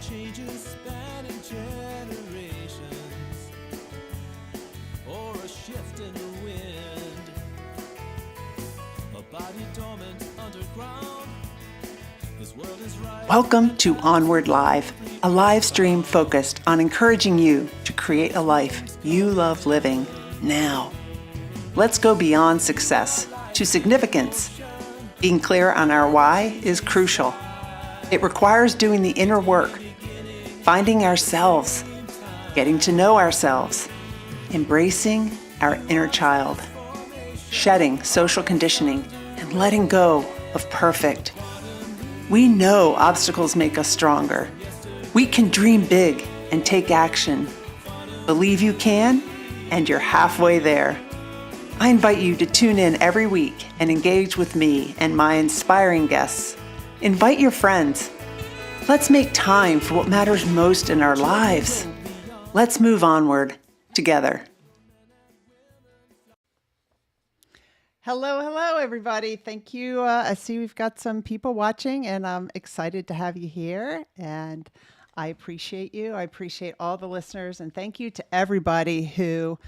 changes spanning generations, or a shift in the wind, a body dormant underground. His world is right. Welcome to Onward Live, a live stream focused on encouraging you to create a life you love living now. Let's go beyond success to significance. Being clear on our why is crucial. It requires doing the inner work, finding ourselves, getting to know ourselves, embracing our inner child, shedding social conditioning, and letting go of perfect. We know obstacles make us stronger. We can dream big and take action. Believe you can, and you're halfway there. I invite you to tune in every week and engage with me and my inspiring guests. Invite your friends. Let's make time for what matters most in our lives. Let's move onward together. Hello, everybody. Thank you. I see we've got some people watching, and I'm excited to have you here. And I appreciate you. I appreciate all the listeners. And thank you to everybody who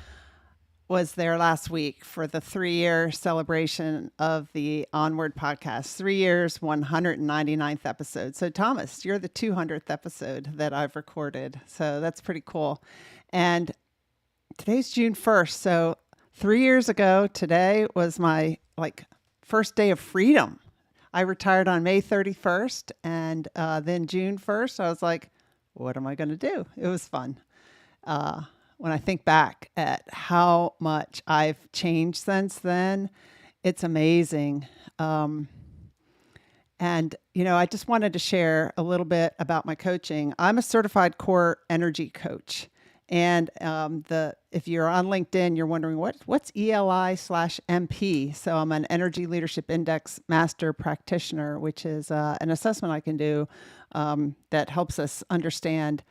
was there last week for the 3-year celebration of the Onward podcast. 3 years, 199th episode. So Thomas, you're the 200th episode that I've recorded. So that's pretty cool. And today's June 1st. So 3 years ago, today was my first day of freedom. I retired on May 31st, and then June 1st, I was like, what am I going to do? It was fun. When I think back at how much I've changed since then, it's amazing. And, I just wanted to share a little bit about my coaching. I'm a certified core energy coach. And if you're on LinkedIn, you're wondering what's ELI/MP. So I'm an Energy Leadership Index Master Practitioner, which is an assessment I can do that helps us understand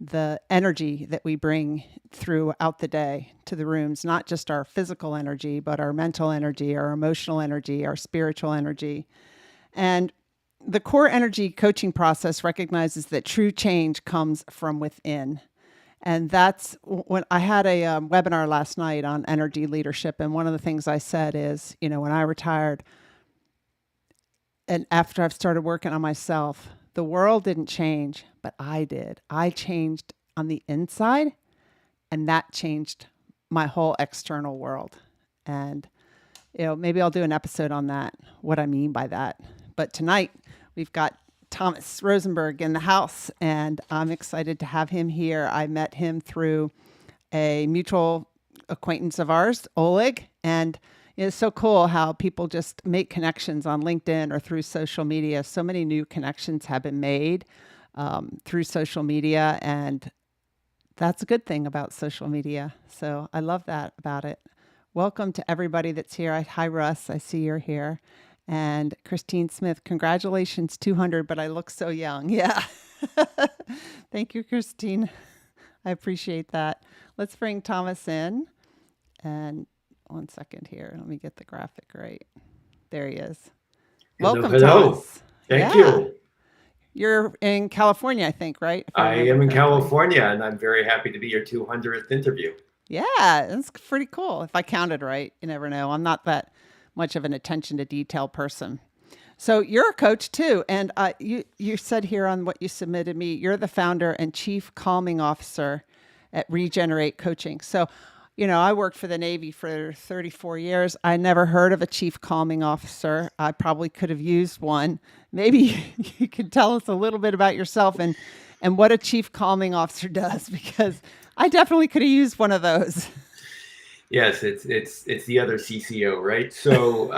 the energy that we bring throughout the day to the rooms, not just our physical energy, but our mental energy, our emotional energy, our spiritual energy. And the core energy coaching process recognizes that true change comes from within. And that's when I had a webinar last night on energy leadership. And one of the things I said is, when I retired and after I've started working on myself, the world didn't change, but I did. I changed on the inside, and that changed my whole external world. And, maybe I'll do an episode on that, what I mean by that. But tonight we've got Thomas Rosenberg in the house, and I'm excited to have him here. I met him through a mutual acquaintance of ours, Oleg, and it's so cool how people just make connections on LinkedIn or through social media. So many new connections have been made through social media, and that's a good thing about social media. So I love that about it. Welcome to everybody that's here. Hi, Russ. I see you're here. And Christine Smith, congratulations, 200, but I look so young. Yeah. Thank you, Christine. I appreciate that. Let's bring Thomas in. And 1 second here. Let me get the graphic right. There he is. Welcome, hello. Thomas. Thank you. You're in California, I think, right? I am in California, and I'm very happy to be your 200th interview. Yeah, that's pretty cool. If I counted right, you never know. I'm not that much of an attention to detail person. So you're a coach too. And you said here on what you submitted me, you're the founder and chief calming officer at Regenerate Coaching. So, I worked for the Navy for 34 years. I never heard of a chief calming officer. I probably could have used one. Maybe you could tell us a little bit about yourself and what a chief calming officer does, because I definitely could have used one of those. Yes, it's the other CCO, right? So,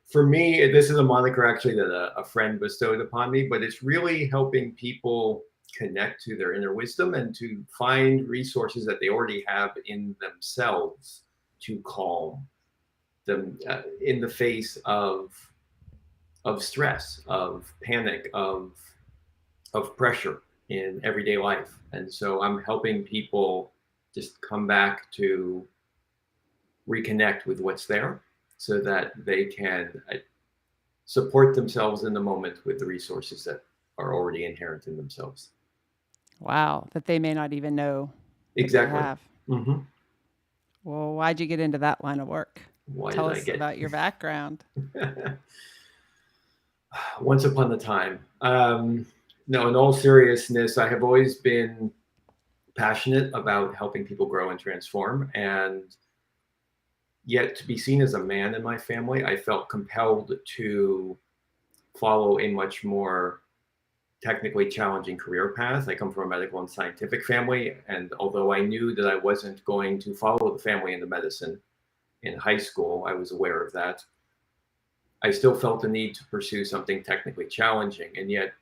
for me, this is a moniker actually that a friend bestowed upon me, but it's really helping people connect to their inner wisdom and to find resources that they already have in themselves to calm them in the face of stress, of panic, of pressure in everyday life. And so I'm helping people just come back to reconnect with what's there so that they can support themselves in the moment with the resources that are already inherent in themselves. Wow, that they may not even know that they Exactly. have. Hmm. Well, why'd you get into that line of work? Why Tell did I us get about your background. once upon a time? No, in all seriousness, I have always been passionate about helping people grow and transform. And yet, to be seen as a man in my family, I felt compelled to follow a much more technically challenging career path. I come from a medical and scientific family. And although I knew that I wasn't going to follow the family into medicine in high school, I was aware of that. I still felt the need to pursue something technically challenging. And yet,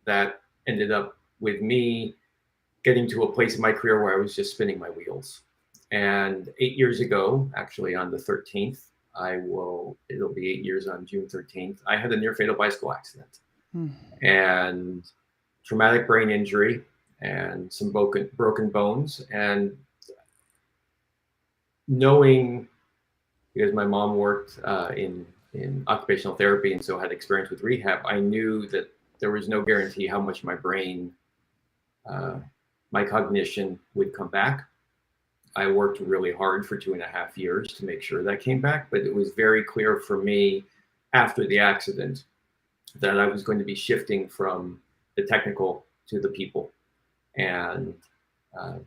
that ended up with me getting to a place in my career where I was just spinning my wheels. And 8 years ago, actually on the 13th, it'll be 8 years on June 13th, I had a near fatal bicycle accident and traumatic brain injury and some broken bones. And knowing, because my mom worked in occupational therapy and so had experience with rehab, I knew that there was no guarantee how much my brain, my cognition would come back. I worked really hard for 2.5 years to make sure that came back, but it was very clear for me after the accident that I was going to be shifting from the technical to the people. And uh,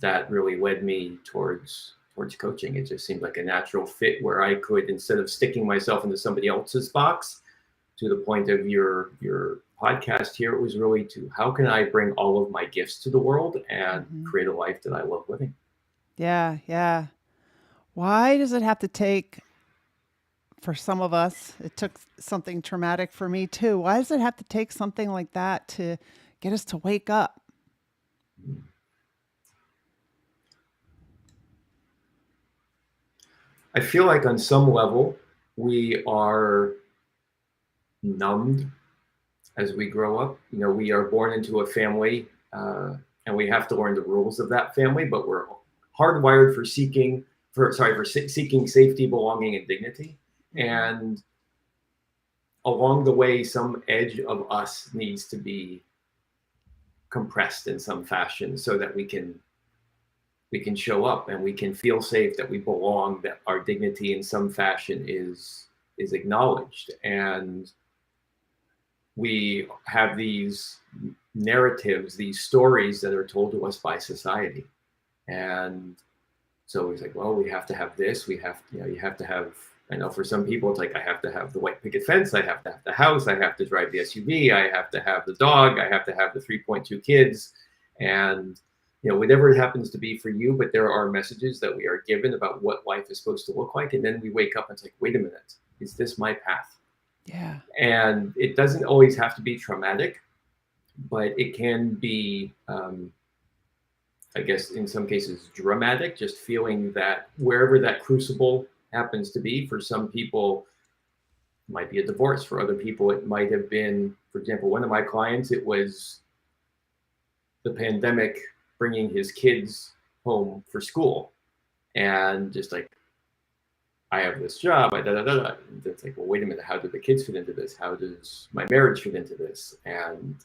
that really led me towards coaching. It just seemed like a natural fit where I could, instead of sticking myself into somebody else's box, to the point of your podcast here, it was really to how can I bring all of my gifts to the world and create a life that I love living. Yeah, yeah. Why does it have to take, for some of us, it took something traumatic for me too. Why does it have to take something like that to get us to wake up? I feel like on some level we are numbed as we grow up. You know, we are born into a family and we have to learn the rules of that family, but we're hardwired for seeking safety, belonging, and dignity. And along the way, some edge of us needs to be compressed in some fashion so that we can show up and we can feel safe, that we belong, that our dignity in some fashion is acknowledged. And we have these narratives, these stories that are told to us by society. And so it's like, well, we have to have this, you have to have, I know for some people, it's like, I have to have the white picket fence, I have to have the house, I have to drive the SUV, I have to have the dog, I have to have the 3.2 kids. And, you know, whatever it happens to be for you, but there are messages that we are given about what life is supposed to look like. And then we wake up and it's like, wait a minute, is this my path? Yeah. And it doesn't always have to be traumatic, but it can be, I guess, in some cases, dramatic, just feeling that wherever that crucible happens to be. For some people, it might be a divorce. For other people, it might have been, for example, one of my clients, it was the pandemic bringing his kids home for school. And just like, I have this job, It's like, well, wait a minute, how do the kids fit into this? How does my marriage fit into this? And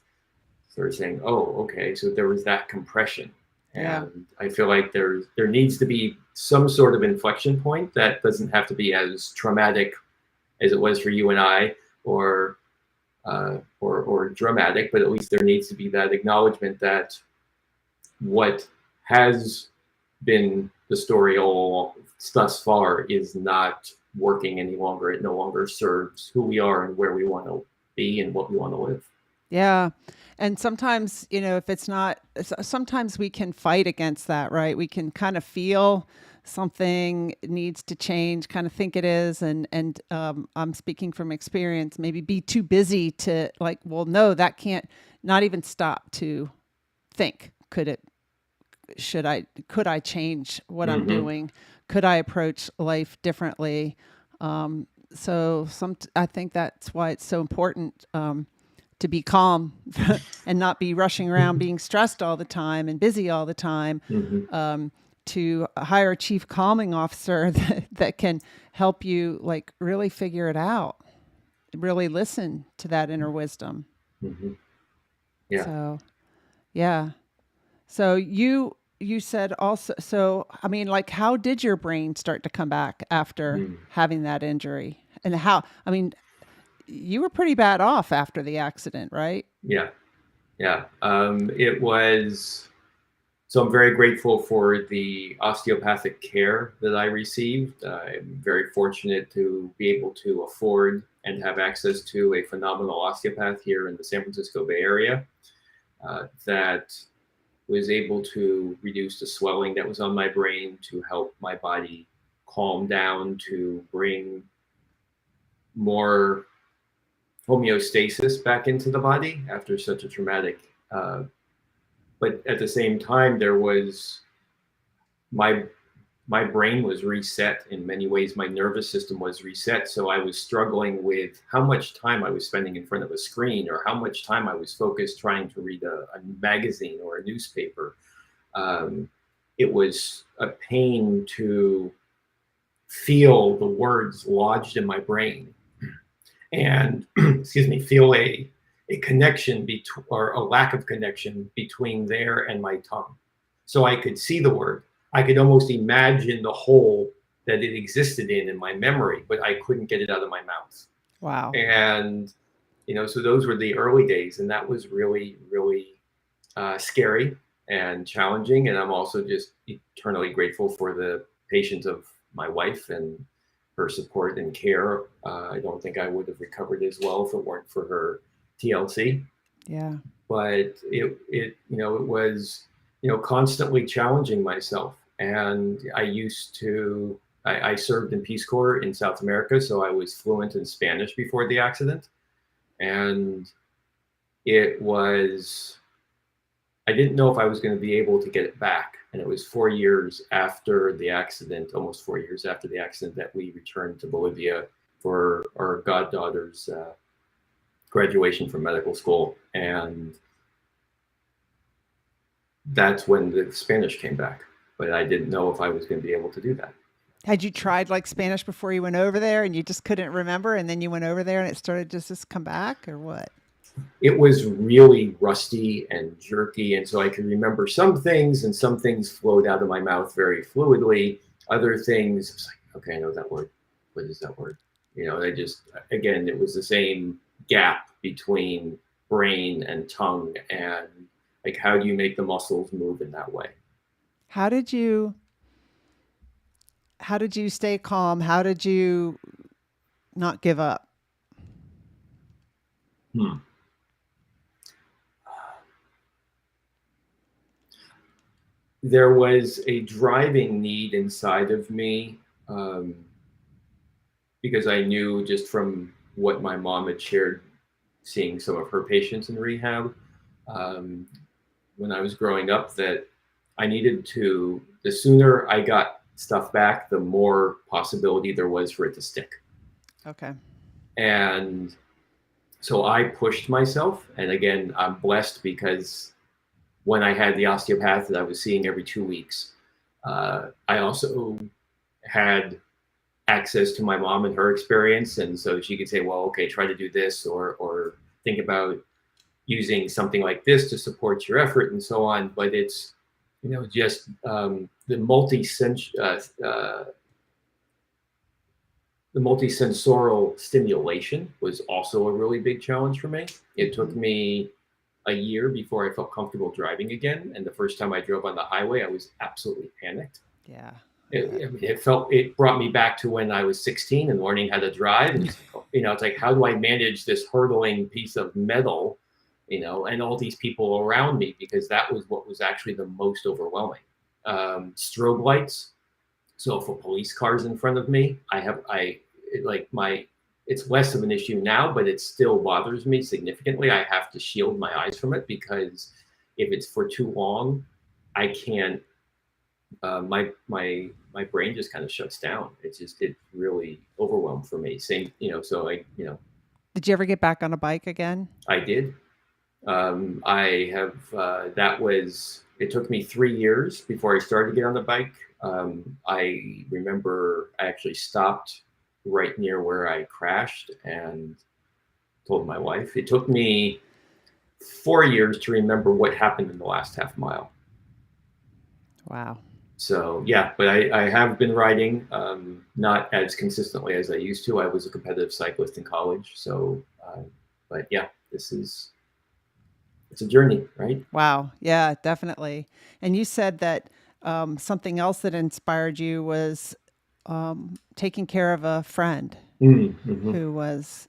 sort of saying, oh, okay, so there was that compression. Yeah. And I feel like there needs to be some sort of inflection point that doesn't have to be as traumatic as it was for you and I, or dramatic, but at least there needs to be that acknowledgement that what has been the story all thus far is not working any longer. It no longer serves who we are and where we want to be and what we want to live. Yeah. And sometimes, you know, if it's not, sometimes we can fight against that, right? We can kind of feel something needs to change, kind of think it is. And I'm speaking from experience, maybe be too busy to like, well, no, that can't, not even stop to think. Could I change what I'm doing? Could I approach life differently? So I think that's why it's so important to be calm and not be rushing around being stressed all the time and busy all the time. To hire a chief calming officer that can help you like really figure it out. really listen to that inner wisdom. Hmm. Yeah. So, yeah. So you said also, so I mean, like, how did your brain start to come back after Mm. having that injury? And how, I mean, you were pretty bad off after the accident, right? Yeah. Yeah. It was. So I'm very grateful for the osteopathic care that I received. I'm very fortunate to be able to afford and have access to a phenomenal osteopath here in the San Francisco Bay Area that was able to reduce the swelling that was on my brain, to help my body calm down, to bring more homeostasis back into the body after such a traumatic. Uh, but at the same time, there was my my brain was reset in many ways. My nervous system was reset. So I was struggling with how much time I was spending in front of a screen, or how much time I was focused trying to read a magazine or a newspaper. Um, it was a pain to feel the words lodged in my brain and, excuse me, feel a connection between, or a lack of connection between there and my tongue. So I could see the word. I could almost imagine the hole that it existed in my memory, but I couldn't get it out of my mouth. Wow. And, so those were the early days. And that was really, really scary and challenging. And I'm also just eternally grateful for the patience of my wife and her support and care. I don't think I would have recovered as well if it weren't for her TLC. Yeah. But it was constantly challenging myself. And I served in Peace Corps in South America, so I was fluent in Spanish before the accident. And it was I didn't know if I was going to be able to get it back. And it was 4 years after the accident, almost 4 years after the accident, that we returned to Bolivia for our goddaughter's graduation from medical school. And that's when the Spanish came back. But I didn't know if I was going to be able to do that. Had you tried like Spanish before you went over there and you just couldn't remember, and then you went over there and it started just come back, or what? It was really rusty and jerky. And so I can remember some things, and some things flowed out of my mouth very fluidly. Other things, it's like, okay, I know that word. What is that word? Again, it was the same gap between brain and tongue. And like, how do you make the muscles move in that way? How did you stay calm? How did you not give up? Hmm. There was a driving need inside of me, because I knew just from what my mom had shared, seeing some of her patients in rehab um, when I was growing up, that I needed to, the sooner I got stuff back, the more possibility there was for it to stick. Okay. And so I pushed myself. And again, I'm blessed because when I had the osteopath that I was seeing every 2 weeks, I also had access to my mom and her experience. And so she could say, well, okay, try to do this, or think about using something like this to support your effort, and so on. But it's, just the multisensorial stimulation was also a really big challenge for me. It took me a year before I felt comfortable driving again. And the first time I drove on the highway, I was absolutely panicked. Yeah. It brought me back to when I was 16 and learning how to drive. And it's like, how do I manage this hurtling piece of metal, and all these people around me? Because that was what was actually the most overwhelming. Strobe lights. So for police cars in front of me, it's less of an issue now, but it still bothers me significantly. I have to shield my eyes from it, because if it's for too long, I can't. My brain just kind of shuts down. It's really overwhelmed for me. Same, so Did you ever get back on a bike again? I did. I have. It took me 3 years before I started to get on the bike. I remember I actually stopped right near where I crashed, and told my wife. It took me 4 years to remember what happened in the last half mile. Wow. So yeah, but I have been riding, not as consistently as I used to. I was a competitive cyclist in college. So, but yeah, it's a journey, right? Wow. Yeah, definitely. And you said that something else that inspired you was taking care of a friend Mm-hmm. who was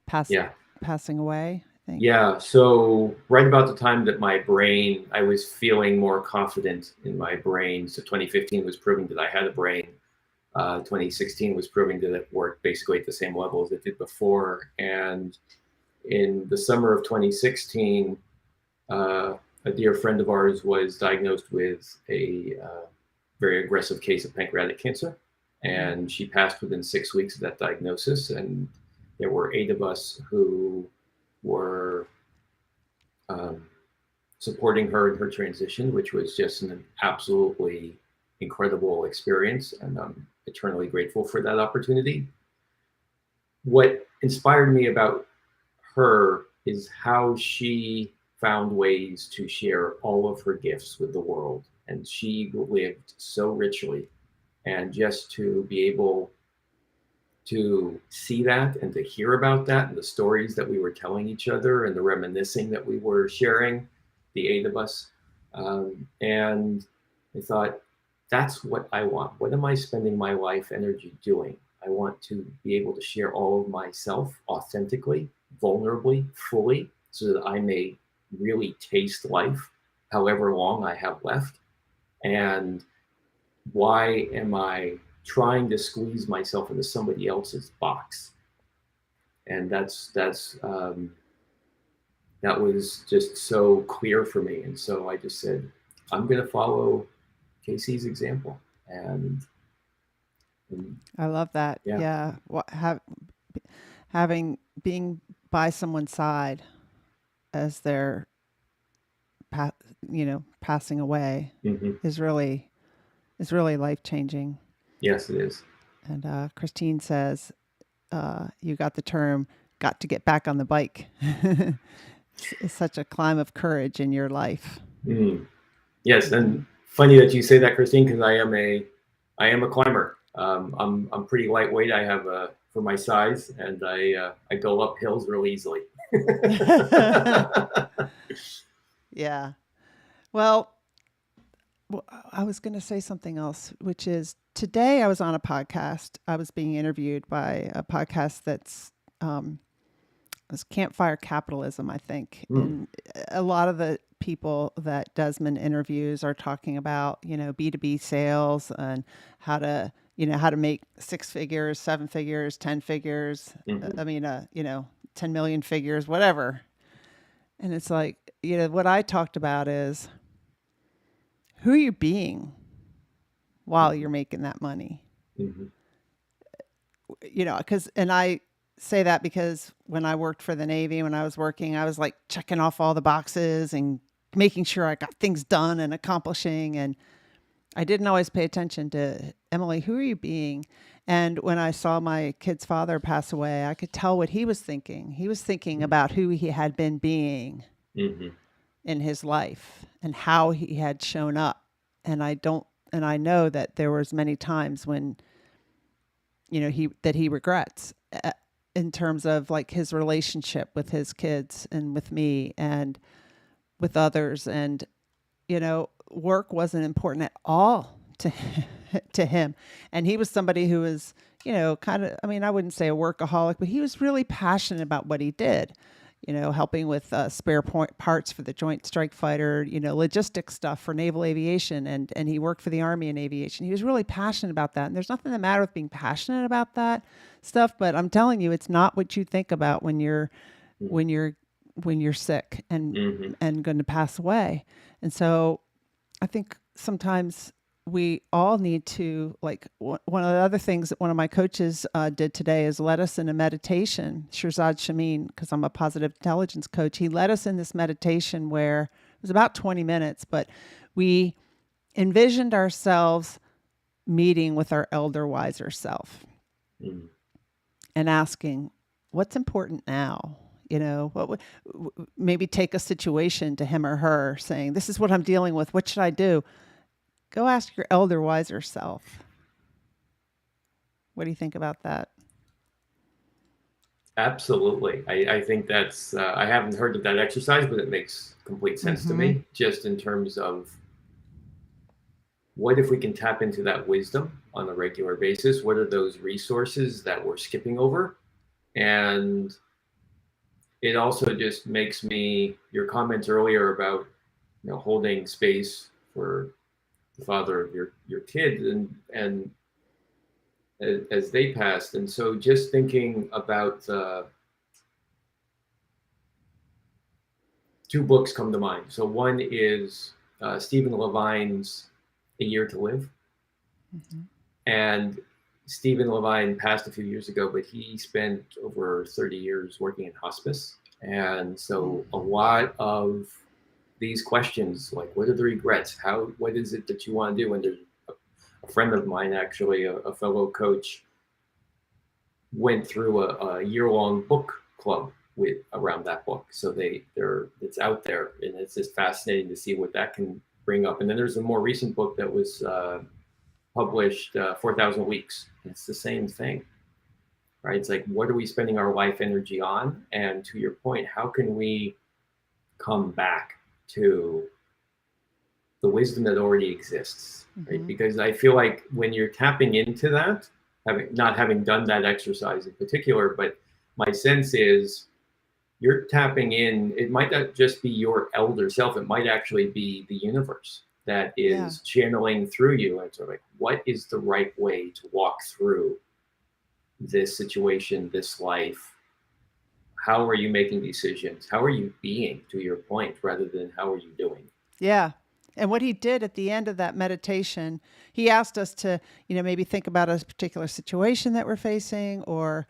pass- Yeah. passing away, I think. Yeah. So right about the time that I was feeling more confident in my brain. So 2015 was proving that I had a brain. 2016 was proving that it worked basically at the same level as it did before. And in the summer of 2016, a dear friend of ours was diagnosed with a very aggressive case of pancreatic cancer, and she passed within 6 weeks of that diagnosis. And there were 8 of us who were um, supporting her in her transition, which was just an absolutely incredible experience, and I'm eternally grateful for that opportunity. What inspired me about her is how she found ways to share all of her gifts with the world. And she lived so richly. And just to be able to see that and to hear about that and the stories that we were telling each other and the reminiscing that we were sharing, the 8 of us. And I thought, that's what I want. What am I spending my life energy doing? I want to be able to share all of myself authentically, vulnerably, fully, so that I may really taste life however long I have left. And why am I trying to squeeze myself into somebody else's box? And that was just so clear for me. And so I just said, I'm going to follow Casey's example. And I love that. yeah. Yeah. Having being by someone's side as they're passing away Mm-hmm. is really life changing. Yes, it is. And Christine says, you got the term "got to get back on the bike." It's such a climb of courage in your life. Mm. Yes, and funny that you say that, Christine, because I am a climber. I'm pretty lightweight. I have for my size, and I go up hills real easily. Yeah. Well, I was going to say something else, which is today I was on a podcast. I was being interviewed by a podcast that's it's Campfire Capitalism, I think. And a lot of the people that Desmond interviews are talking about, B2B sales and how to make 6 figures, 7 figures, 10 figures. Mm-hmm. I mean, 10 million figures, whatever. And it's like, what I talked about is who are you being while you're making that money? Mm-hmm. And I say that because when I worked for the Navy, when I was working, I was like checking off all the boxes and making sure I got things done and accomplishing. And I didn't always pay attention to, Emily, who are you being? And when I saw my kid's father pass away, I could tell what he was thinking. He was thinking about who he had been being Mm-hmm. in his life and how he had shown up. And I know that there was many times when, he regrets in terms of like his relationship with his kids and with me and with others. And, work wasn't important at all to him. And he was somebody who was, kind of, I wouldn't say a workaholic, but he was really passionate about what he did. Helping with spare parts for the Joint Strike Fighter, logistics stuff for naval aviation. And he worked for the Army in aviation. He was really passionate about that. And there's nothing the matter with being passionate about that stuff. But I'm telling you, it's not what you think about when you're sick and going to pass away. And so I think sometimes we all need to, like, one of the other things that one of my coaches did today is led us in a meditation, Shirzad Shamin, because I'm a positive intelligence coach. He led us in this meditation where it was about 20 minutes, but we envisioned ourselves meeting with our elder, wiser self and asking, what's important now? maybe take a situation to him or her saying, this is what I'm dealing with. What should I do? Go ask your elder, wiser self. What do you think about that? Absolutely. I think that's, I haven't heard of that exercise, but it makes complete sense to me, just in terms of what if we can tap into that wisdom on a regular basis? What are those resources that we're skipping over? And it also just makes me, your comments earlier about, holding space for the father of your kid and as they passed. And so just thinking about two books come to mind. So one is Stephen Levine's A Year to Live. And Stephen Levine passed a few years ago, but he spent over 30 years working in hospice. And so a lot of these questions, like what are the regrets? What is it that you want to do? And there's a friend of mine, actually, a fellow coach, went through a year-long book club around that book. So it's out there, and it's just fascinating to see what that can bring up. And then there's a more recent book that was published, 4,000 Weeks. It's the same thing, right? It's like, what are we spending our life energy on? And to your point, how can we come back to the wisdom that already exists, right? Because I feel like when you're tapping into that, not having done that exercise in particular, but my sense is you're tapping in, it might not just be your elder self, it might actually be the universe that is channeling through you. And sort of like, what is the right way to walk through this situation, this life? How are you making decisions? How are you being, to your point, rather than how are you doing? Yeah. And what he did at the end of that meditation, he asked us to, maybe think about a particular situation that we're facing, or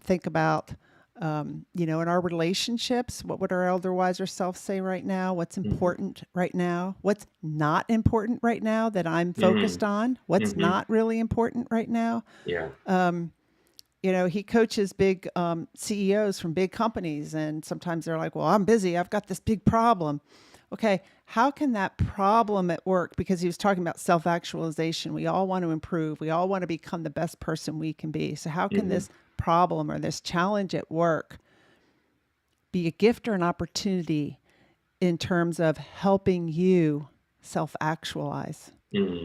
think about, in our relationships, what would our elder wiser self say right now? What's important right now? What's not important right now that I'm focused on? What's not really important right now? Yeah. He coaches big CEOs from big companies, and sometimes they're like, well, I'm busy. I've got this big problem. Okay, how can that problem at work, because he was talking about self-actualization, we all want to improve. We all want to become the best person we can be. So how can this problem or this challenge at work be a gift or an opportunity in terms of helping you self-actualize,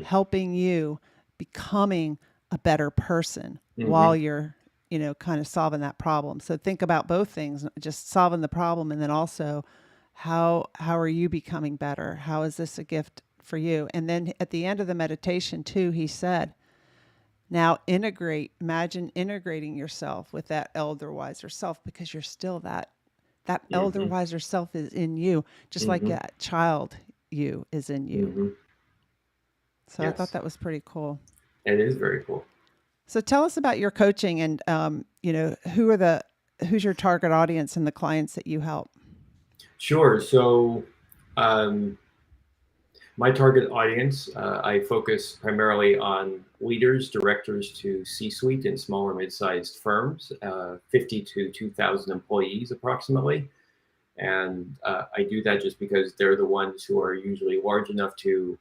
helping you becoming a better person while you're, kind of solving that problem. So think about both things, just solving the problem, and then also how are you becoming better? How is this a gift for you? And then at the end of the meditation too, he said, now imagine integrating yourself with that elder wiser self, because you're still that elder wiser self is in you, just like that child you is in you. So yes. I thought that was pretty cool. It is very cool. So tell us about your coaching, and who's your target audience and the clients that you help? Sure. So my target audience, I focus primarily on leaders, directors to C-suite in small or mid-sized firms, 50 to 2,000 employees approximately. And I do that just because they're the ones who are usually large enough to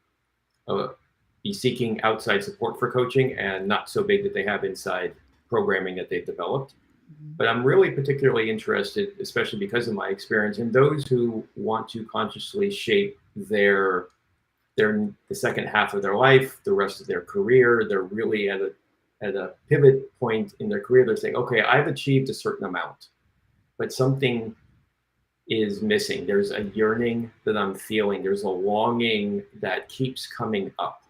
be seeking outside support for coaching, and not so big that they have inside programming that they've developed. But I'm really particularly interested, especially because of my experience, in those who want to consciously shape the second half of their life, the rest of their career. They're really at a pivot point in their career. They're saying, okay, I've achieved a certain amount, but something is missing. There's a yearning that I'm feeling. There's a longing that keeps coming up.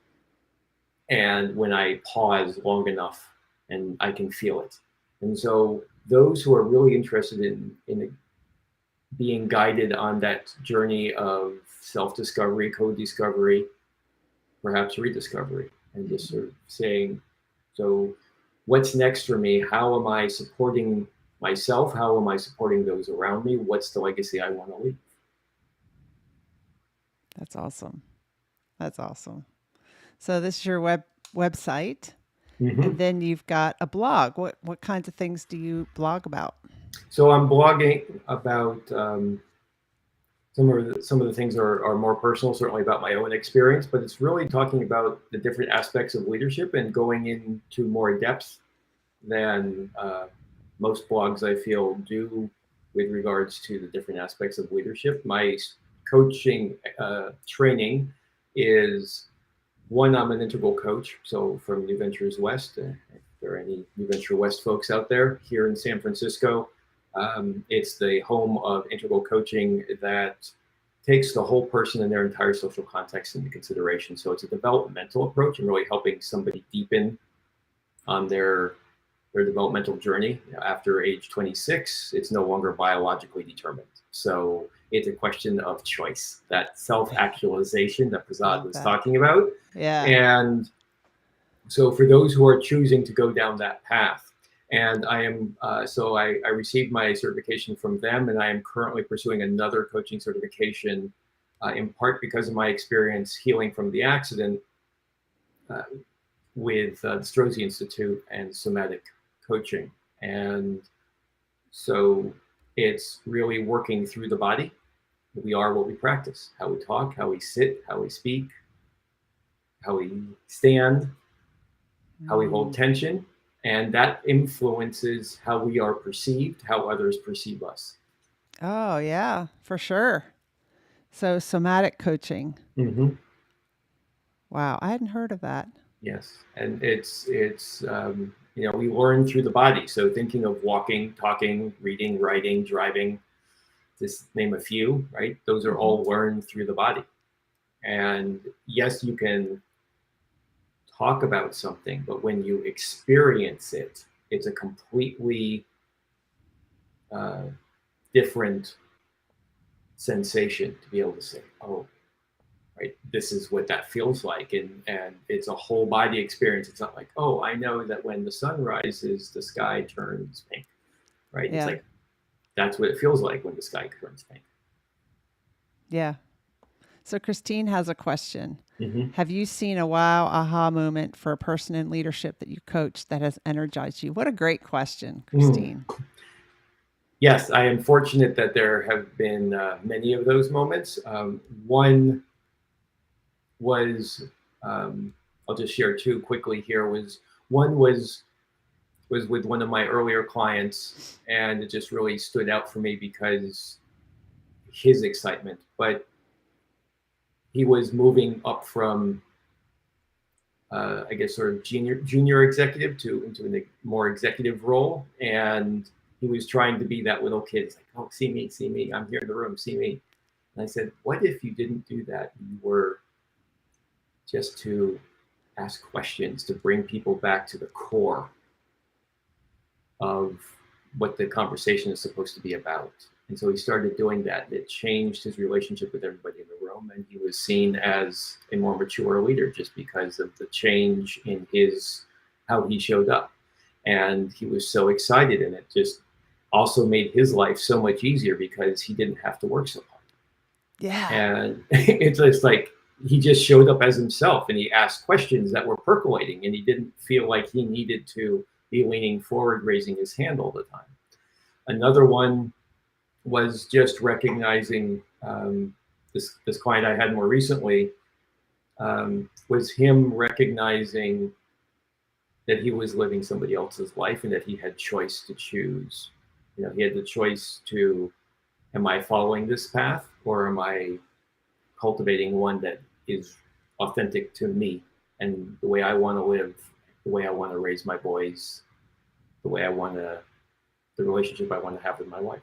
And when I pause long enough, and I can feel it. And so those who are really interested in being guided on that journey of self-discovery, co-discovery, perhaps rediscovery, and just sort of saying, so what's next for me? How am I supporting myself? How am I supporting those around me? What's the legacy I want to leave? That's awesome. That's awesome. So this is your website. And then you've got a blog. What kinds of things do you blog about? So I'm blogging about some of the things are more personal, certainly about my own experience, but it's really talking about the different aspects of leadership and going into more depth than most blogs I feel do with regards to the different aspects of leadership. My coaching training is one, I'm an integral coach. So from New Ventures West, if there are any New Venture West folks out there here in San Francisco, it's the home of integral coaching that takes the whole person and their entire social context into consideration. So it's a developmental approach and really helping somebody deepen on their developmental journey. After age 26, it's no longer biologically determined. So it's a question of choice, that self-actualization that Prasad was talking about. Yeah. And so for those who are choosing to go down that path, and I am, so I received my certification from them, and I am currently pursuing another coaching certification, in part because of my experience healing from the accident with the Strozzi Institute and somatic coaching. And so it's really working through the body. We are what we practice, how we talk, how we sit, how we speak, how we stand, how we hold tension. And that influences how we are perceived, how others perceive us. Oh, yeah, for sure. So somatic coaching. Mm-hmm. Wow, I hadn't heard of that. Yes, and it's we learn through the body. So thinking of walking, talking, reading, writing, driving, just name a few, right? Those are all learned through the body. And yes, you can talk about something, but when you experience it, it's a completely different sensation to be able to say, oh, right, this is what that feels like. And it's a whole body experience. It's not like, oh, I know that when the sun rises, the sky turns pink, right? Yeah. It's like, that's what it feels like when the sky turns pink. Yeah. So Christine has a question. Mm-hmm. Have you seen a wow aha moment for a person in leadership that you coach that has energized you? What a great question, Christine. Yes, I am fortunate that there have been many of those moments. One was, I'll just share two quickly here, one was with one of my earlier clients, and it just really stood out for me because his excitement. But he was moving up from, I guess, sort of junior executive into a more executive role, and he was trying to be that little kid. He's like, "Oh, see me, I'm here in the room, see me." And I said, "What if you didn't do that? You were just to ask questions, to bring people back to the core of what the conversation is supposed to be about." And so he started doing that, and it changed his relationship with everybody in the room, and he was seen as a more mature leader just because of the change in how he showed up. And he was so excited, and it just also made his life so much easier because he didn't have to work so hard. Yeah. And it's just like he just showed up as himself, and he asked questions that were percolating, and he didn't feel like he needed to be leaning forward, raising his hand all the time. Another one was just recognizing this client I had more recently, was him recognizing that he was living somebody else's life and that he had choice to choose. He had the choice to, am I following this path, or am I cultivating one that is authentic to me and the way I want to live, the way I want to raise my boys, the relationship I want to have with my wife.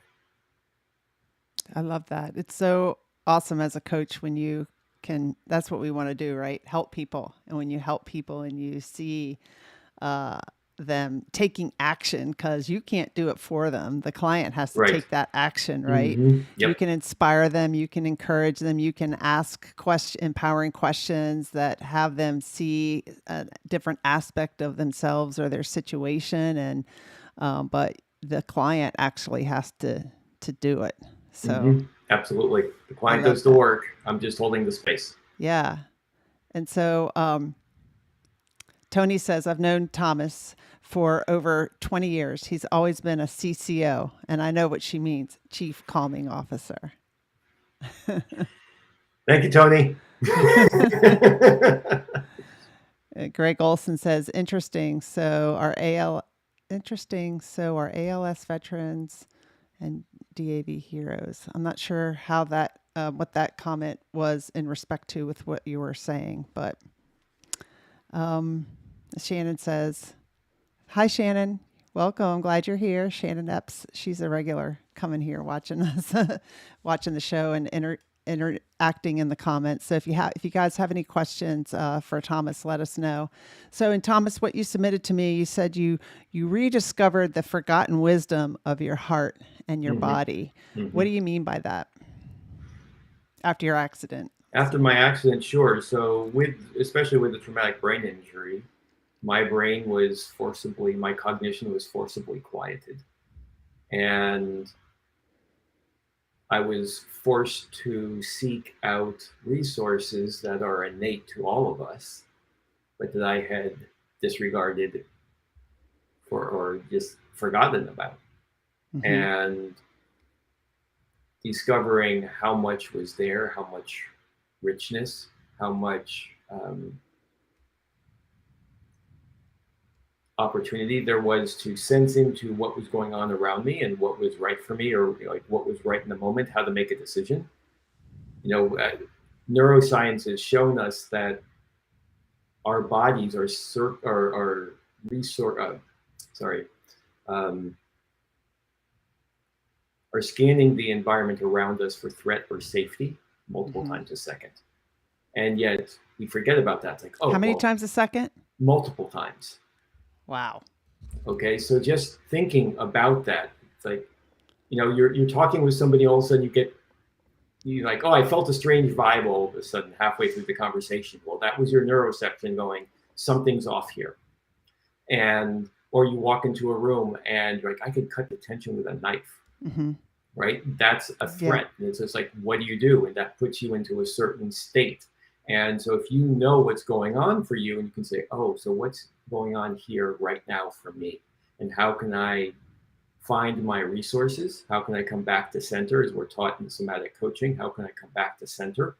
I love that. It's so awesome as a coach when you can, that's what we want to do, right? Help people. And when you help people and you see them taking action, because you can't do it for them. The client has to take that action, right? Mm-hmm. Yep. You can inspire them, you can encourage them, you can ask empowering questions that have them see a different aspect of themselves or their situation. And but the client actually has to do it. So absolutely, the client does the work. I'm just holding the space. Yeah. And so Tony says, I've known Thomas for over 20 years. He's always been a CCO, and I know what she means, Chief Calming Officer. Thank you, Tony. Greg Olson says, interesting. So our ALS veterans and DAV heroes. I'm not sure how that, what that comment was in respect to with what you were saying, but Shannon says, hi, Shannon. Welcome. I'm glad you're here. Shannon Epps. She's a regular coming here watching us, watching the show and interacting in the comments. So if you guys have any questions for Thomas, let us know. So in Thomas, what you submitted to me, you said you rediscovered the forgotten wisdom of your heart and your body. What do you mean by that? After your accident? After my accident, sure. So especially with the traumatic brain injury, my cognition was forcibly quieted. And I was forced to seek out resources that are innate to all of us, but that I had disregarded or just forgotten about. And discovering how much was there, how much richness, how much opportunity there was to sense into what was going on around me and what was right for me, or like what was right in the moment, how to make a decision. Neuroscience has shown us that our bodies are scanning the environment around us for threat or safety multiple times a second. And yet we forget about that. It's like, how many times a second? Multiple times. Wow. Okay, so just thinking about that, it's like, you're talking with somebody, all of a sudden you like, oh, I felt a strange vibe all of a sudden halfway through the conversation. Well, that was your neuroception going, something's off here. Or you walk into a room and you're like, I could cut the tension with a knife. Right? That's a threat. And it's just like, what do you do? And that puts you into a certain state. And so if you know what's going on for you, and you can say, oh, so what's going on here right now for me? And how can I find my resources? How can I come back to center, as we're taught in somatic coaching? How can I come back to center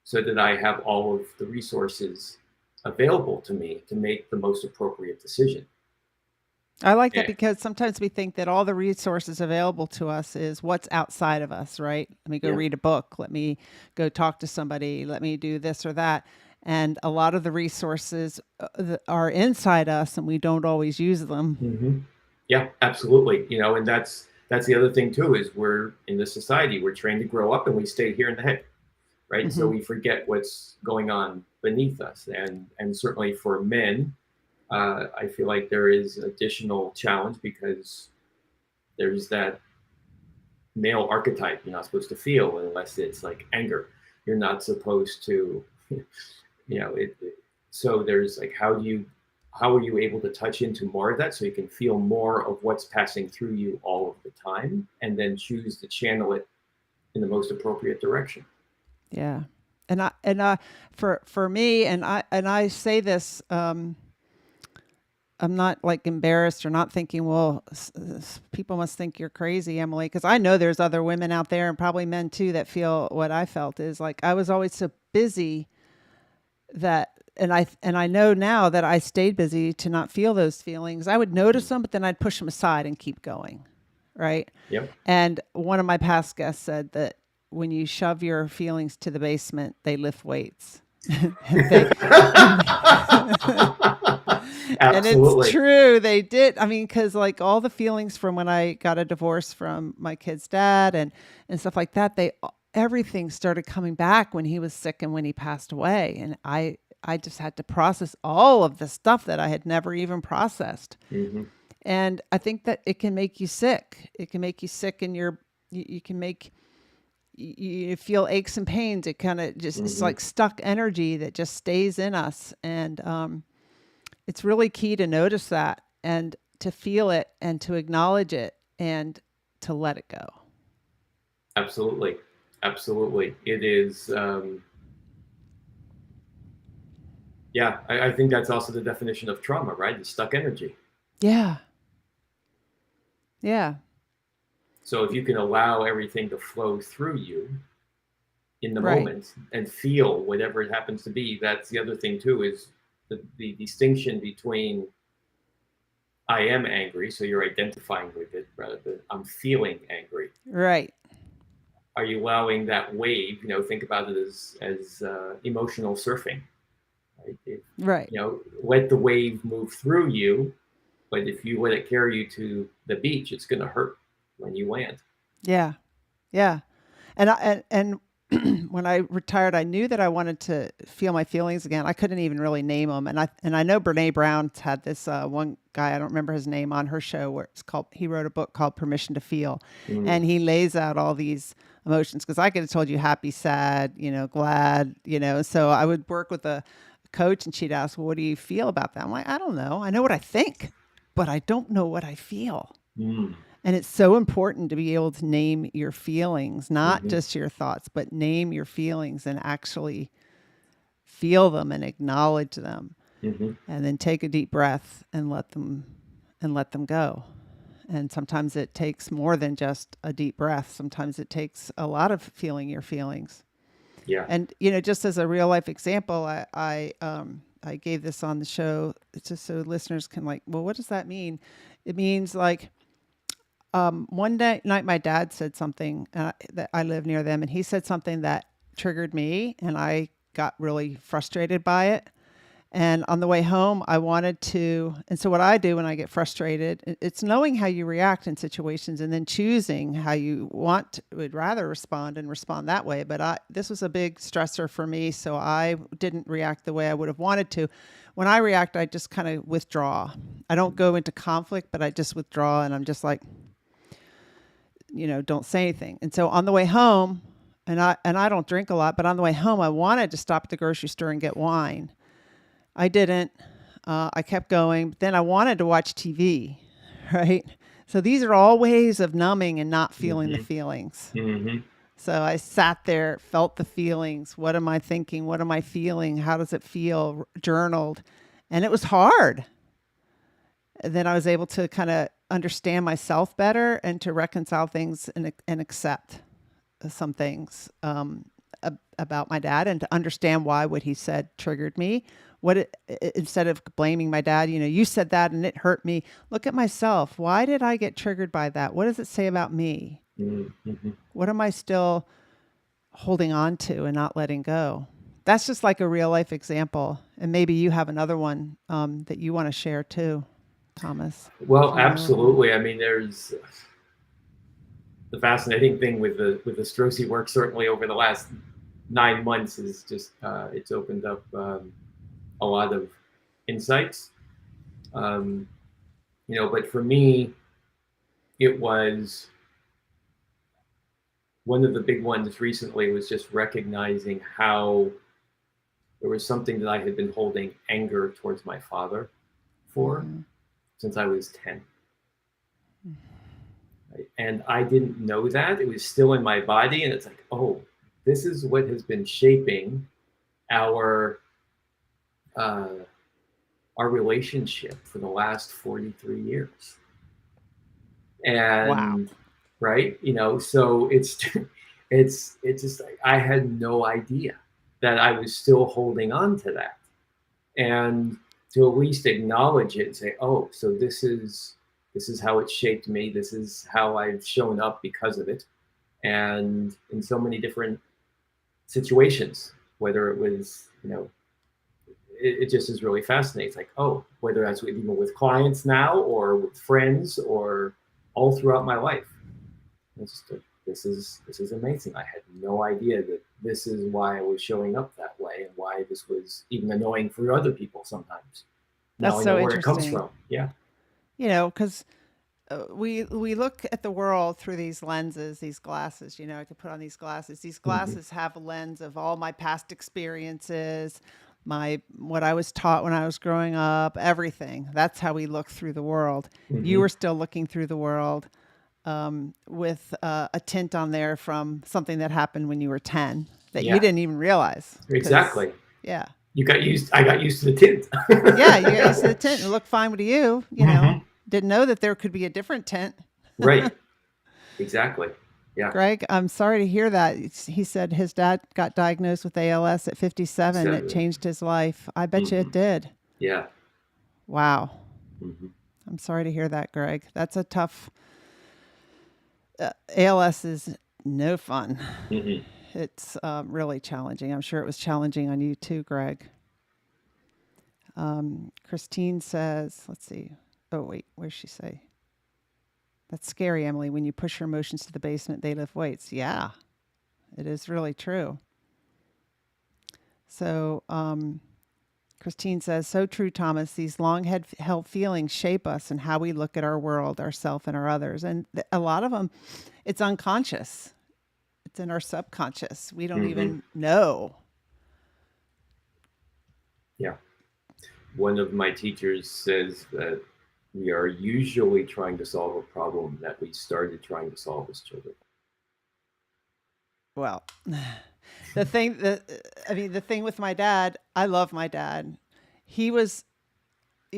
so that I have all of the resources available to me to make the most appropriate decision? I like that, because sometimes we think that all the resources available to us is what's outside of us, right? Let me go read a book. Let me go talk to somebody. Let me do this or that. And a lot of the resources are inside us, and we don't always use them. Yeah, absolutely. And that's the other thing too, is we're in this society, we're trained to grow up and we stay here in the head, right? So we forget what's going on beneath us. And certainly for men, I feel like there is additional challenge, because there's that male archetype you're not supposed to feel unless it's like anger. You're not supposed to, so there's like, how are you able to touch into more of that so you can feel more of what's passing through you all of the time, and then choose to channel it in the most appropriate direction? Yeah. And for me, and I say this, I'm not like embarrassed or not thinking, well, people must think you're crazy, Emily, because I know there's other women out there, and probably men too, that feel what I felt. Is like, I was always so busy that, and I know now that I stayed busy to not feel those feelings. I would notice them, but then I'd push them aside and keep going. Right. Yep. And one of my past guests said that when you shove your feelings to the basement, they lift weights. And it's true, they did. I mean, because like all the feelings from when I got a divorce from my kid's dad and stuff like that, everything started coming back when he was sick and when he passed away. And I just had to process all of the stuff that I had never even processed. And I think that it can make you sick. It can make you sick, and you can make you feel aches and pains. It kind of just it's like stuck energy that just stays in us. And it's really key to notice that and to feel it and to acknowledge it and to let it go. Absolutely. Absolutely. It is, Yeah, I think that's also the definition of trauma, right? It's stuck energy. Yeah. Yeah. So if you can allow everything to flow through you in the Right. moment and feel whatever it happens to be, that's the other thing too, is the distinction between I am angry, so you're identifying with it, rather than I'm feeling angry. Right. Are you allowing that wave? Think about it as emotional surfing. Right? Right. Let the wave move through you, but if you let it carry you to the beach, it's going to hurt when you land. Yeah. Yeah. And when I retired, I knew that I wanted to feel my feelings again. I couldn't even really name them, and I know Brene Brown's had this one guy, I don't remember his name, on her show where he wrote a book called Permission to Feel, Mm. and he lays out all these emotions, because I could have told you happy, sad, glad, So I would work with a coach, and she'd ask, "Well, what do you feel about that?" I'm like, "I don't know. I know what I think, but I don't know what I feel." Mm. And it's so important to be able to name your feelings, not Mm-hmm. just your thoughts, but name your feelings and actually feel them and acknowledge them. Mm-hmm. And then take a deep breath and let them go. And sometimes it takes more than just a deep breath. Sometimes it takes a lot of feeling your feelings. Yeah. And just as a real life example, I gave this on the show just so listeners can, like, well, what does that mean? It means, like, one night my dad said something, that I live near them, and he said something that triggered me, and I got really frustrated by it. And on the way home, I wanted to, and so what I do when I get frustrated, it's knowing how you react in situations and then choosing how you would rather respond and respond that way. But this was a big stressor for me, so I didn't react the way I would have wanted to. When I react, I just kind of withdraw. I don't go into conflict, but I just withdraw, and I'm just like, don't say anything. And so on the way home, and I don't drink a lot, but on the way home, I wanted to stop at the grocery store and get wine. I didn't. I kept going. But then I wanted to watch TV, right? So these are all ways of numbing and not feeling the Mm-hmm. feelings. Mm-hmm. So I sat there, felt the feelings. What am I thinking? What am I feeling? How does it feel? Journaled. And it was hard. And then I was able to kind of understand myself better and to reconcile things and accept some things about my dad, and to understand why what he said triggered me. Instead of blaming my dad, you said that and it hurt me. Look at myself. Why did I get triggered by that? What does it say about me? Mm-hmm. What am I still holding on to and not letting go? That's just like a real life example. And maybe you have another one that you want to share too, Thomas. Well, absolutely. I mean, there's the fascinating thing with the Strossi work, certainly over the last 9 months, is just it's opened up a lot of insights. But for me, it was one of the big ones recently was just recognizing how there was something that I had been holding anger towards my father for since I was 10. Right? And I didn't know that. It was still in my body. And it's like, oh, this is what has been shaping our relationship for the last 43 years. And Wow. right, so it's just like I had no idea that I was still holding on to that. And to at least acknowledge it and say, oh, so this is how it shaped me. This is how I've shown up because of it. And in so many different situations, whether it was, it just is really fascinating. It's like, oh, whether that's even with clients now or with friends or all throughout my life. It's just, this is amazing. I had no idea that this is why I was showing up that way, and why this was even annoying for other people sometimes. Now That's I so know where it comes interesting. from. Yeah. Because we look at the world through these lenses, these glasses. To put on these glasses. These Mm-hmm. glasses have a lens of all my past experiences, what I was taught when I was growing up, everything. That's how we look through the world. Mm-hmm. You were still looking through the world with a tint on there from something that happened when you were 10 that you Yeah. didn't even realize. Exactly. Yeah. I got used to the tint. Yeah, you got used to the tent. It looked fine to you. Mhm. Didn't know that there could be a different tent. Right. Exactly. Yeah. Greg, I'm sorry to hear that. He said his dad got diagnosed with ALS at 57. It 7. changed his life. I bet you it Mhm. did. Yeah. Wow. Mhm. I'm sorry to hear that, Greg. That's a tough. ALS is no fun. Mhm. It's really challenging. I'm sure it was challenging on you too, Greg. Christine says, let's see. Oh, wait, where's she say? That's scary, Emily. When you push your emotions to the basement, they lift weights. Yeah, it is really true. So, Christine says, so true, Thomas. These long held feelings shape us and how we look at our world, ourself, and our others. And a lot of them, it's unconscious. It's in our subconscious. We don't Mhm. even know. Yeah. One of my teachers says that we are usually trying to solve a problem that we started trying to solve as children. Well, the thing the thing with my dad, I love my dad. He was,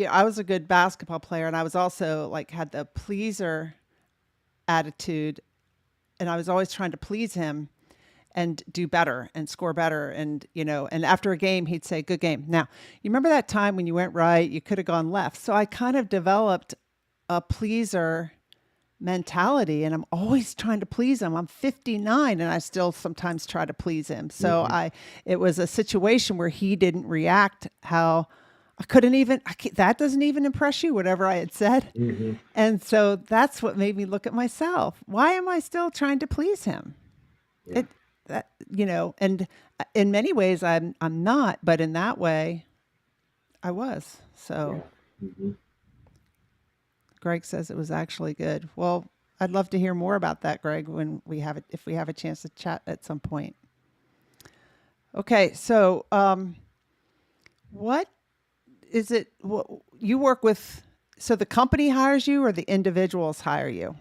I was a good basketball player, and I was also like had the pleaser attitude, and I was always trying to please him and do better and score better. And, and after a game, he'd say, good game. Now, you remember that time when you went right, you could have gone left. So I kind of developed a pleaser mentality, and I'm always trying to please him. I'm 59 and I still sometimes try to please him. So Mhm. it was a situation where he didn't react how that doesn't even impress you, whatever I had said. Mhm. And so that's what made me look at myself. Why am I still trying to please him? Yeah. It, and in many ways I'm not, but in that way I was. So Yeah. Mhm. Greg says it was actually good. Well, I'd love to hear more about that, Greg, when we have it, if we have a chance to chat at some point. Okay, so what is it? What you work with? So the company hires you, or the individuals hire you?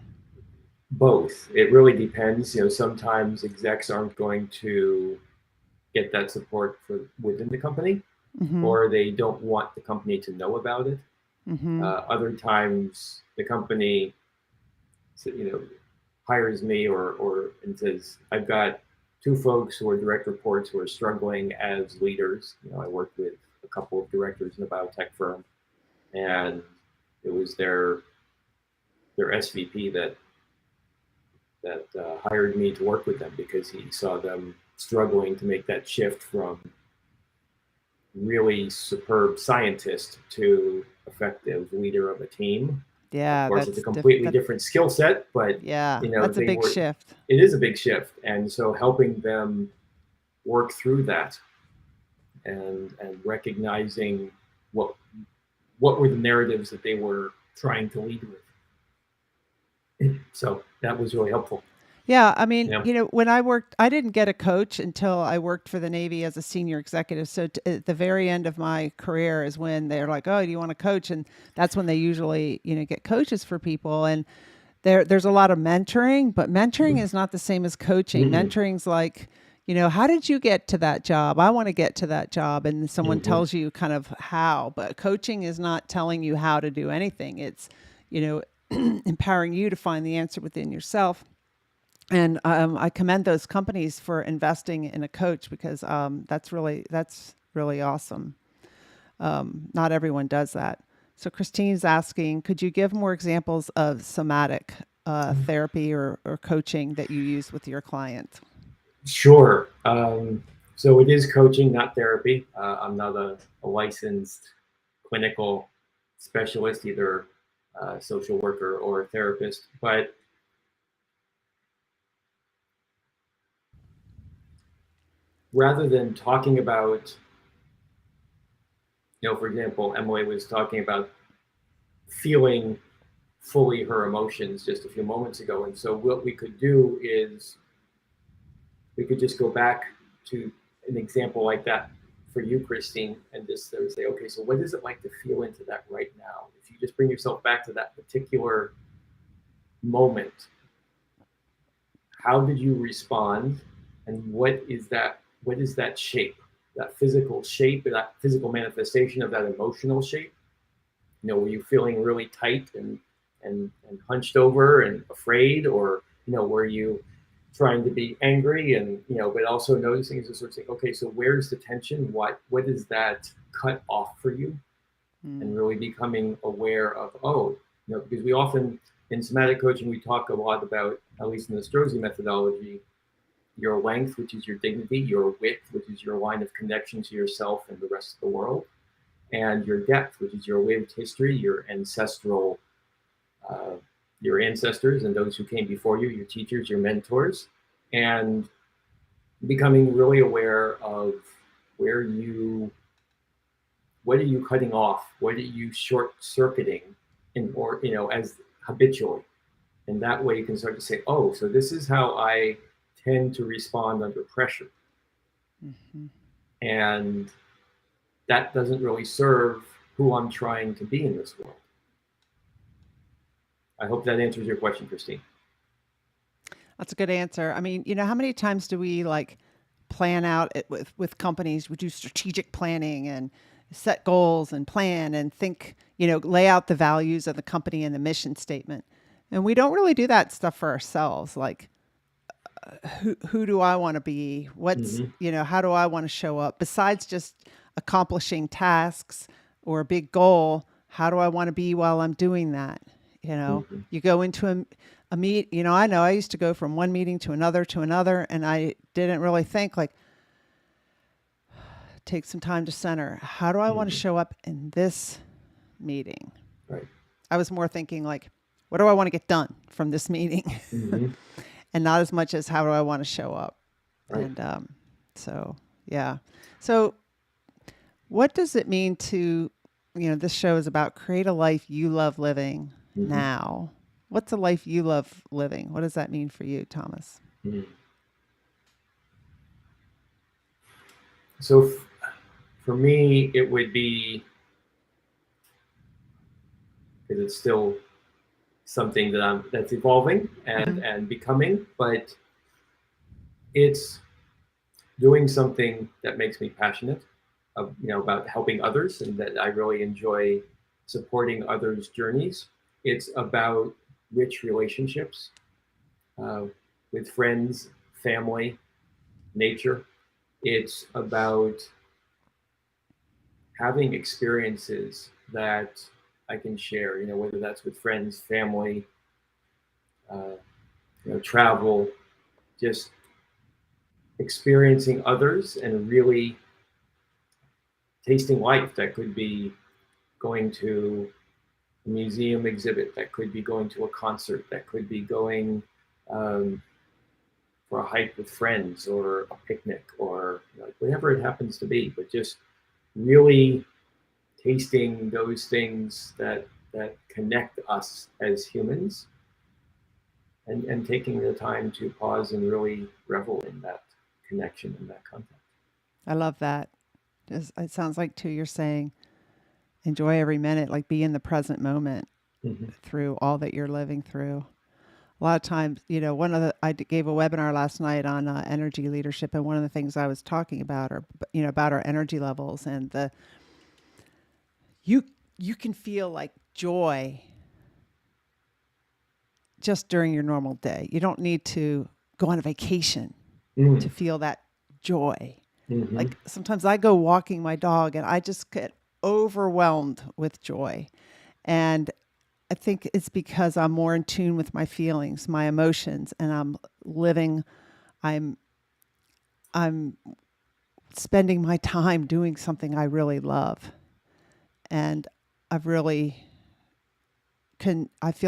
Both. It really depends. Sometimes execs aren't going to get that support for within the company, Mm-hmm. or they don't want the company to know about it. Mm-hmm. Other times, the company, hires me or and says, "I've got two folks who are direct reports who are struggling as leaders." I worked with a couple of directors in a biotech firm, and it was their SVP that hired me to work with them because he saw them struggling to make that shift from really superb scientist to effective leader of a team. Of Yeah, course, it's a completely that's different skill set, but yeah, that's a they big were. shift. It is a big shift, and so helping them work through that and recognizing what what were the narratives that they were trying to lead with. So that was really helpful. Yeah, I mean, Yeah. when I worked, I didn't get a coach until I worked for the Navy as a senior executive. So at the very end of my career is when they're like, "Oh, do you want to coach?" And that's when they usually, get coaches for people. And there's a lot of mentoring, but mentoring is not the same as coaching. Mm-hmm. Mentoring's like, how did you get to that job? I want to get to that job, and someone Mm-hmm. tells you kind of how. But coaching is not telling you how to do anything. It's, empowering you to find the answer within yourself. And I commend those companies for investing in a coach because that's really awesome. Not everyone does that. So Christine's asking, could you give more examples of somatic therapy or coaching that you use with your clients? Sure. So it is coaching, not therapy. I'm not a licensed clinical specialist, either social worker or therapist. But rather than talking about, for example, Emily was talking about feeling fully her emotions just a few moments ago. And so what we could do is we could just go back to an example like that for you, Christine, and just say, okay, so what is it like to feel into that right now? If you just bring yourself back to that particular moment, how did you respond, and what is that shape that physical shape, that physical manifestation of that emotional shape. Were you feeling really tight and hunched over and afraid, or were you trying to be angry and but also noticing, as a sort of saying, okay, so where's the tension? What is that cut off for you? And really becoming aware of, because we often in somatic coaching we talk a lot about, at least in the Strozzi methodology, your length, which is your dignity, your width, which is your line of connection to yourself and the rest of the world, and your depth, which is your lived history, your ancestral, your ancestors and those who came before you, your teachers, your mentors, and becoming really aware of what are you cutting off, what are you short-circuiting, as habitually. And that way you can start to say, oh, so this is how I tend to respond under pressure. Mm-hmm. And that doesn't really serve who I'm trying to be in this world. I hope that answers your question, Christine. That's a good answer. I mean, how many times do we plan out it with companies? We do strategic planning and set goals and plan and think, lay out the values of the company and the mission statement. And we don't really do that stuff for ourselves. Like, who do I want to be? What's, how do I want to show up? Besides just accomplishing tasks or a big goal, how do I want to be while I'm doing that? You go into a meet, I know I used to go from one meeting to another, and I didn't really think take some time to center. How do I want to show up in this meeting? Right. I was more thinking what do I want to get done from this meeting? And not as much as how do I want to show up? Right. And so what does it mean to, this show is about create a life you love living now. What's a life you love living? What does that mean for you, Thomas? So for me, it would be, because it's still something that's evolving and becoming, but it's doing something that makes me passionate, about helping others, and that I really enjoy supporting others' journeys. It's about rich relationships with friends, family, nature. It's about having experiences that I can share, whether that's with friends, family, travel, just experiencing others and really tasting life. That could be going to a museum exhibit, that could be going to a concert, that could be going for a hike with friends, or a picnic, or whatever it happens to be, but just really tasting those things that connect us as humans, and taking the time to pause and really revel in that connection and that contact. I love that. It sounds like too, you're saying enjoy every minute, be in the present moment through all that you're living through. A lot of times, I gave a webinar last night on energy leadership, and one of the things I was talking about about our energy levels, and you can feel joy just during your normal day. You don't need to go on a vacation to feel that joy. Sometimes I go walking my dog and I just get overwhelmed with joy. And I think it's because I'm more in tune with my feelings, my emotions, and I'm spending my time doing something I really love. And I feel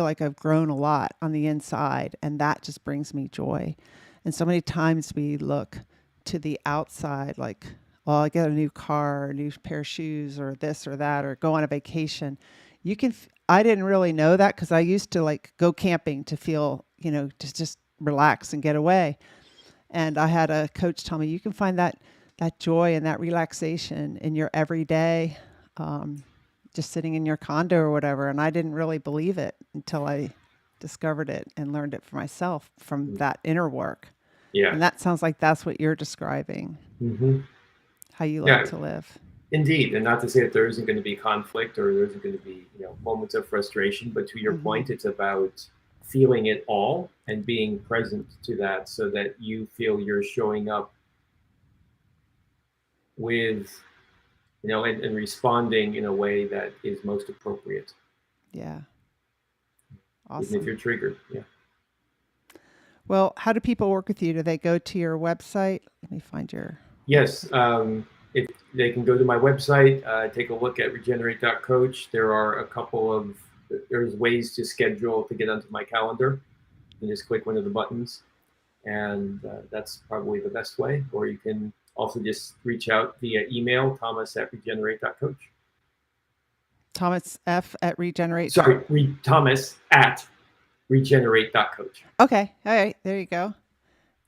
like I've grown a lot on the inside, and that just brings me joy. And so many times we look to the outside, I get a new car, a new pair of shoes, or this or that, or go on a vacation. I didn't really know that, because I used to go camping to feel, to just relax and get away. And I had a coach tell me, you can find that joy and that relaxation in your everyday, just sitting in your condo or whatever. And I didn't really believe it until I discovered it and learned it for myself from that inner work. Yeah. And that sounds like that's what you're describing. how you like Yeah, to live. indeed. And not to say that there isn't going to be conflict or there isn't going to be, moments of frustration, but to your Mm-hmm. point, it's about feeling it all and being present to that so that you feel you're showing up with, and responding in a way that is most appropriate, Yeah. even if Awesome. you're triggered. Yeah. Well, how do people work with you? Do they go to your website? Let me find your Yes. website. If they can go to my website, take a look at regenerate.coach. There's ways to schedule to get onto my calendar. You just click one of the buttons, and that's probably the best way. Or you can also just reach out via email, thomas@regenerate.coach. Thomas F at Regenerate. Sorry, Thomas@regenerate.coach. Okay. All right. There you go.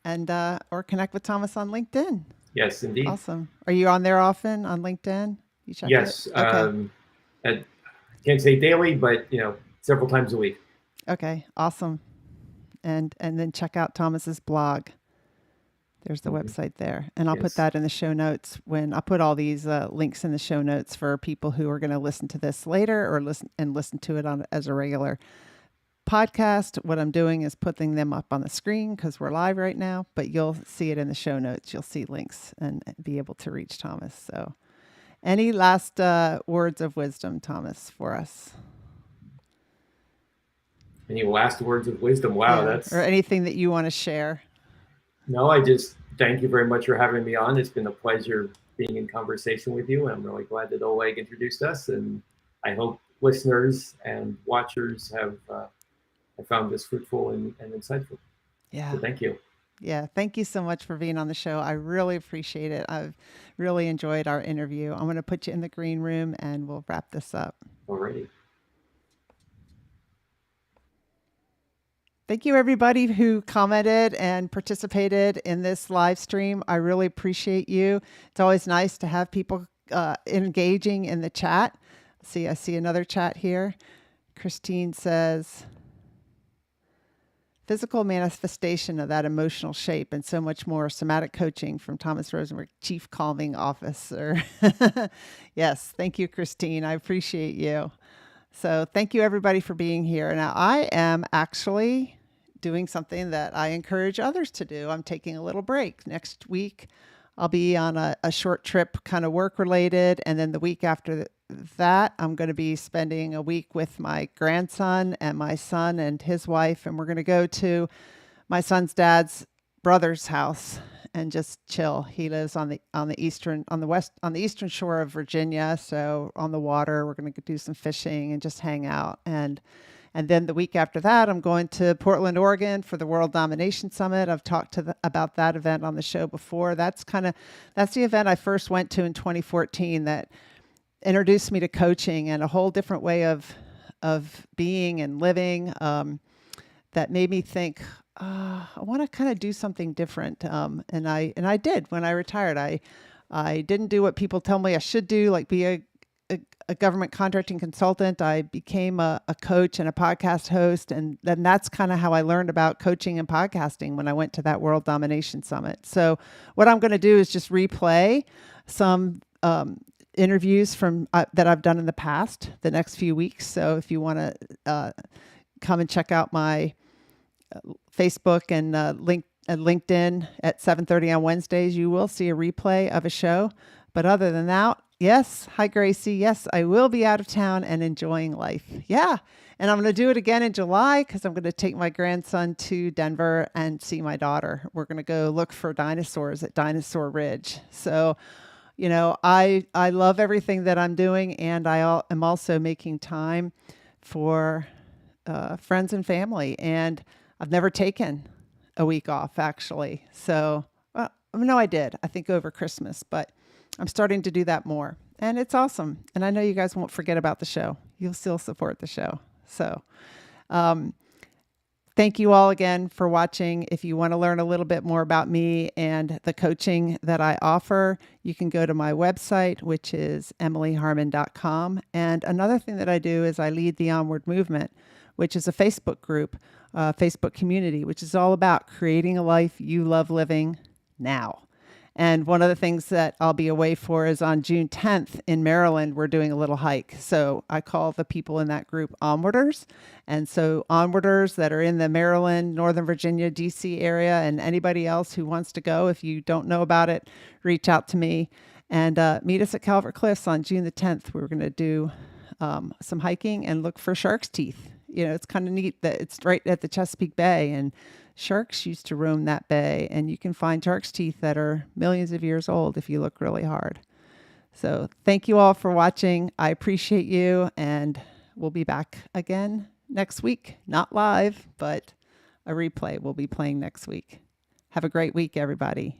And or connect with Thomas on LinkedIn. Yes, indeed. Awesome. Are you on there often on LinkedIn? You check it? Yes. Okay. I can't say daily, but several times a week. Okay. Awesome. And then check out Thomas's blog. There's the website there. And I'll put Yes. that in the show notes when I put all these links in the show notes for people who are going to listen to this later or listen to it on as a regular podcast. What I'm doing is putting them up on the screen because we're live right now, but you'll see it in the show notes. You'll see links and be able to reach Thomas. So any last words of wisdom, Thomas, for us? Any last words of wisdom? Wow, Yeah. Or anything that you want to share? No, I just thank you very much for having me on. It's been a pleasure being in conversation with you. I'm really glad that Oleg introduced us, and I hope listeners and watchers have found this fruitful and insightful. Yeah. So thank you. Yeah. Thank you so much for being on the show. I really appreciate it. I've really enjoyed our interview. I'm going to put you in the green room and we'll wrap this up. Alrighty. Thank you, everybody who commented and participated in this live stream. I really appreciate you. It's always nice to have people engaging in the chat. I see another chat here. Christine says, physical manifestation of that emotional shape and so much more. Somatic coaching from Thomas Rosenberg, Chief Calming Officer. Yes, thank you, Christine. I appreciate you. So thank you, everybody, for being here. Now, I am actually doing something that I encourage others to do. I'm taking a little break. Next week, I'll be on a short trip, kind of work-related. And then the week after that, I'm going to be spending a week with my grandson and my son and his wife. And we're going to go to my son's dad's brother's house and just chill. He lives on the eastern shore of Virginia, so on the water. We're going to do some fishing and just hang out. And then the week after that, I'm going to Portland, Oregon for the World Domination Summit. I've talked about that event on the show before. That's the event I first went to in 2014 that introduced me to coaching and a whole different way of being and living. That made me think, I want to kind of do something different. And I did when I retired. I didn't do what people tell me I should do, like be a government contracting consultant. I became a coach and a podcast host. And then that's kind of how I learned about coaching and podcasting when I went to that World Domination Summit. So what I'm going to do is just replay some interviews from that I've done in the past the next few weeks. So if you want to come and check out my Facebook and LinkedIn at 7:30 on Wednesdays, you will see a replay of a show. But other than that, yes, hi Gracie. Yes, I will be out of town and enjoying life. Yeah. And I'm going to do it again in July because I'm going to take my grandson to Denver and see my daughter. We're going to go look for dinosaurs at Dinosaur Ridge. So, I love everything that I'm doing, and I am also making time for friends and family. And I've never taken a week off, actually. So, no, I did. I think over Christmas, but I'm starting to do that more. And it's awesome. And I know you guys won't forget about the show. You'll still support the show. So, thank you all again for watching. If you want to learn a little bit more about me and the coaching that I offer, you can go to my website, which is emilyharmon.com. And another thing that I do is I lead the Onward Movement, which is a Facebook group, Facebook community, which is all about creating a life you love living now. And one of the things that I'll be away for is on June 10th in Maryland, we're doing a little hike. So I call the people in that group onwarders. And so onwarders that are in the Maryland, Northern Virginia, DC area, and anybody else who wants to go, if you don't know about it, reach out to me and meet us at Calvert Cliffs on June the 10th. We're going to do some hiking and look for shark's teeth. You know, it's kind of neat that it's right at the Chesapeake Bay, and sharks used to roam that bay, and you can find shark's teeth that are millions of years old if you look really hard. So thank you all for watching. I appreciate you, and we'll be back again next week. Not live, but a replay will be playing next week. Have a great week, everybody.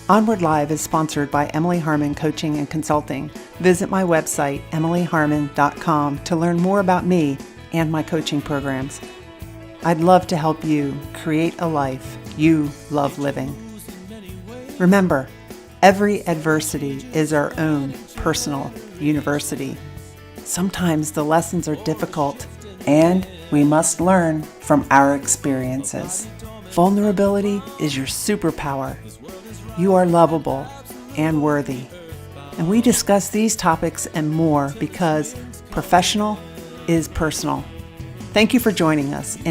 Onward Live is sponsored by Emily Harmon Coaching and Consulting. Visit my website, emilyharmon.com, to learn more about me and my coaching programs. I'd love to help you create a life you love living. Remember, every adversity is our own personal university. Sometimes the lessons are difficult, and we must learn from our experiences. Vulnerability is your superpower. You are lovable and worthy. And we discuss these topics and more because professional is personal. Thank you for joining us in